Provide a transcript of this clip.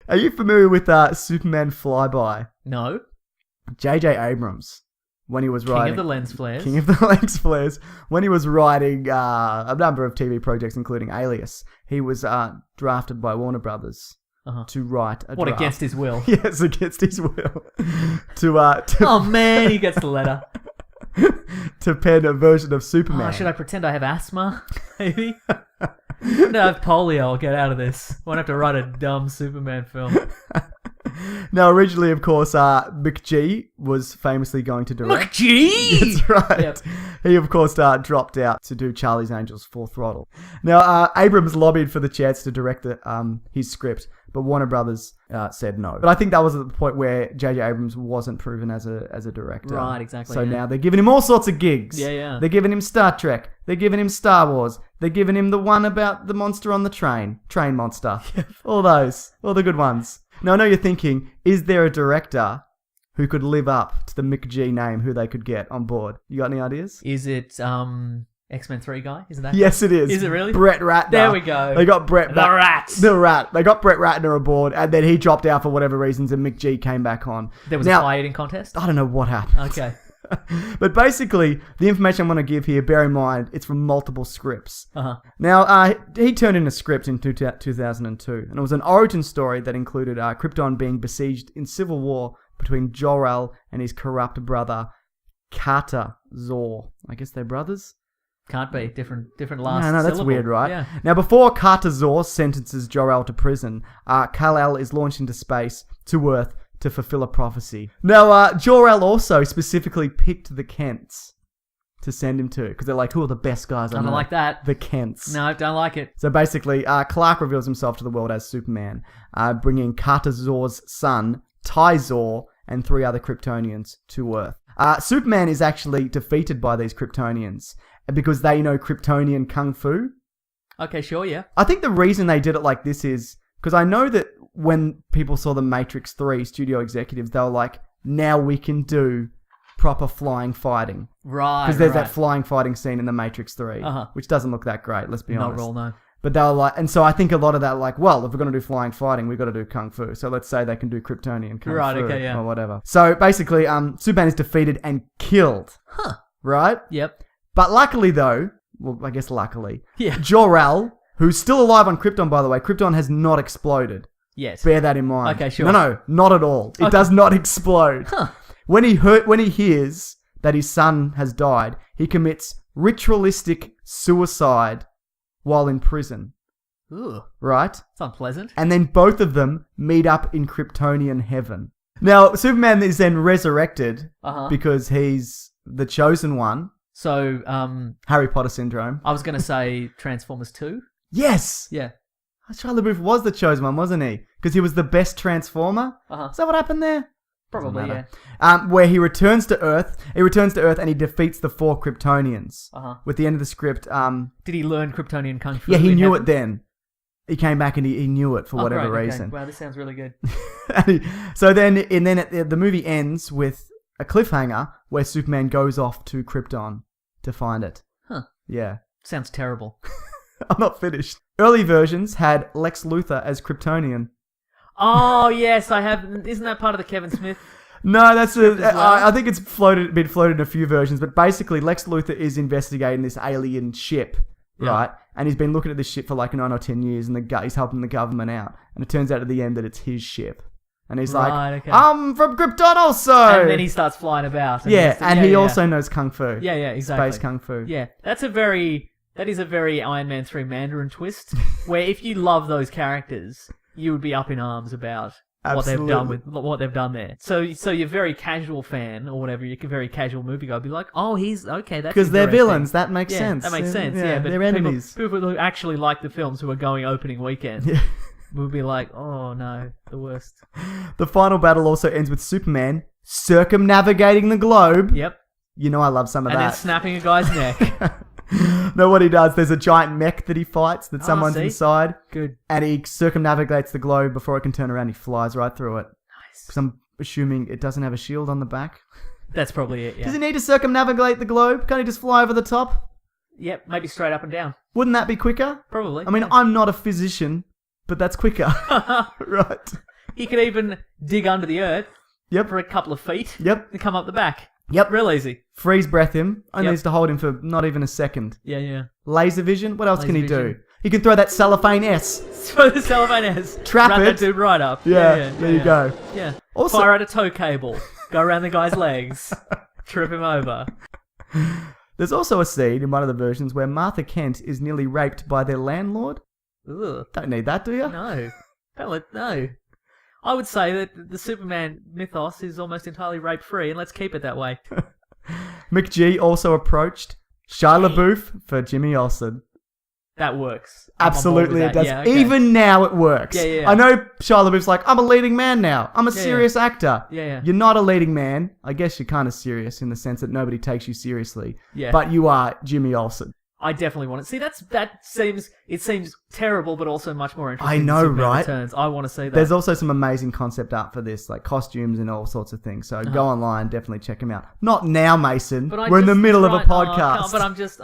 Are you familiar with Superman FLYBY? No. J.J. Abrams, when he was writing... King of the lens flares. King of the lens flares. When he was writing a number of TV projects, including Alias, he was drafted by Warner Brothers to write a What, draft. against his will? Yes, against his will. to Oh, man, he gets the letter. to pen a version of Superman. Oh, should I pretend I have asthma? Maybe? No, I have polio. I'll get out of this. Won't have to write a dumb Superman film. Now, originally, of course, McG was famously going to direct. McG! That's right. Yep. He, of course, dropped out to do Charlie's Angels Full Throttle. Now, Abrams lobbied for the chance to direct his script, but Warner Brothers said no. But I think that was at the point where J.J. Abrams wasn't proven as a director. Right, exactly. So now they're giving him all sorts of gigs. Yeah. They're giving him Star Trek. They're giving him Star Wars. They're giving him the one about the monster on the train. Train monster. All those. All the good ones. Now, I know you're thinking, is there a director who could live up to the McG name who they could get on board? You got any ideas? Is it X-Men 3 guy? Is it that? Yes, it is. Is it really? Brett Ratner. There we go. They got Brett The Rat. The Rat. They got Brett Ratner aboard, and then he dropped out for whatever reasons, and McG came back on. There was a pie eating contest? I don't know what happened. Okay. But basically, the information I'm going to give here, bear in mind, it's from multiple scripts. Uh-huh. Now, he turned in a script in 2002, and it was an origin story that included Krypton being besieged in civil war between Jor-El and his corrupt brother, Carter Zor. I guess they're brothers? Can't be. Different last No, that's syllable. weird, right? Yeah. Now, before Carter Zor sentences Jor-El to prison, Kal-El is launched into space to Earth to fulfill a prophecy. Now, Jor-El also specifically picked the Kents to send him to, because they're like, who are the best guys on I don't Earth? like that. The Kents. No, don't like it. So basically, Clark reveals himself to the world as Superman, bringing Carter Zor's son, Ty Zor, and 3 other Kryptonians to Earth. Superman is actually defeated by these Kryptonians because they know Kryptonian Kung Fu. Okay, sure, yeah. I think the reason they did it like this is because I know that when people saw the Matrix 3 studio executives, they were like, now we can do proper flying fighting. Right. Because there's that flying fighting scene in the Matrix 3, which doesn't look that great, let's be honest. Not real, no. But they were like, and so I think a lot of that, like, well, if we're going to do flying fighting, we've got to do Kung Fu. So let's say they can do Kryptonian Kung Fu okay, yeah. or whatever. So basically, Superman is defeated and killed. Right? Yep. But luckily, though, well, I guess luckily, Yeah. Jor-El, who's still alive on Krypton, by the way, Krypton has not exploded. Yes. Bear that in mind. Okay, sure. No, not at all. It does not explode. When he hears that his son has died, he commits ritualistic suicide while in prison. Ooh. Right? It's unpleasant. And then both of them meet up in Kryptonian heaven. Now, Superman is then resurrected because he's the chosen one. So, Harry Potter syndrome. I was going to say Transformers 2. Yes! Yeah. Shia LaBeouf was the chosen one, wasn't he? Because he was the best Transformer. Is that what happened there? Probably, yeah. Where he returns to Earth. He returns to Earth and he defeats the 4 Kryptonians. With the end of the script. Did he learn Kryptonian Kung Fu? Yeah, he knew it then. He came back and he knew it for whatever reason. Okay. Wow, this sounds really good. So then the movie ends with a cliffhanger where Superman goes off to Krypton to find it. Yeah. Sounds terrible. I'm not finished. Early versions had Lex Luthor as Kryptonian. Oh, yes, I have. Isn't that part of the Kevin Smith? No, that's I think it's been floated in a few versions, but basically Lex Luthor is investigating this alien ship, right? And he's been looking at this ship for like 9 or 10 years, and he's helping the government out. And it turns out at the end that it's his ship. And he's I'm from Krypton also! And then he starts flying about. And he also knows Kung Fu. Yeah, exactly. Space Kung Fu. Yeah, that is a very Iron Man 3 Mandarin twist, where if you love those characters, you would be up in arms about what they've done there. So you're a very casual fan or whatever, you're a very casual movie guy, be like, oh, he's okay. That's because they're villains. That makes sense. That makes sense. Yeah, but they're enemies. People who actually like the films who are going opening weekend will be like, oh no, the worst. The final battle also ends with Superman circumnavigating the globe. Yep. You know I love some of that. And then snapping a guy's neck. No, what he does, there's a giant mech that he fights that someone's inside. Good. And he circumnavigates the globe before it can turn around. He flies right through it. Nice. Because I'm assuming it doesn't have a shield on the back. That's probably it, yeah. Does he need to circumnavigate the globe? Can't he just fly over the top? Yep, maybe straight up and down. Wouldn't that be quicker? Probably. I mean, I'm not a physician, but that's quicker. Right. He can even dig under the earth Yep. for a couple of feet. Yep. And come up the back. Yep. Real easy. Freeze breath him. Only Yep. needs to hold him for not even a second. Yeah. Laser vision. What else can he Laser do? vision. He can throw that cellophane S. Throw the cellophane S. Trap Wrap it. that dude right up. Yeah, there you go. Yeah. Also- Fire out a tow cable. Go around the guy's legs. Trip him over. There's also a scene in one of the versions where Martha Kent is nearly raped by their landlord. Ugh. Don't need that, do you? No. No. I would say that the Superman mythos is almost entirely rape-free, and let's keep it that way. McG also approached Shia LaBeouf for Jimmy Olsen. That works. I'm on board Absolutely, with it that. does. Yeah, okay. Even now, it works. Yeah. I know Shia LaBeouf's like, I'm a leading man now. I'm a serious actor. Yeah. You're not a leading man. I guess you're kind of serious in the sense that nobody takes you seriously. Yeah. But you are Jimmy Olsen. I definitely want it. See, that seems terrible, but also much more interesting. I know, than Superman right? Returns. I want to see that. There's also some amazing concept art for this, like costumes and all sorts of things. So go online, definitely check them out. Not now, Mason. But We're in the middle of a podcast. but I'm just,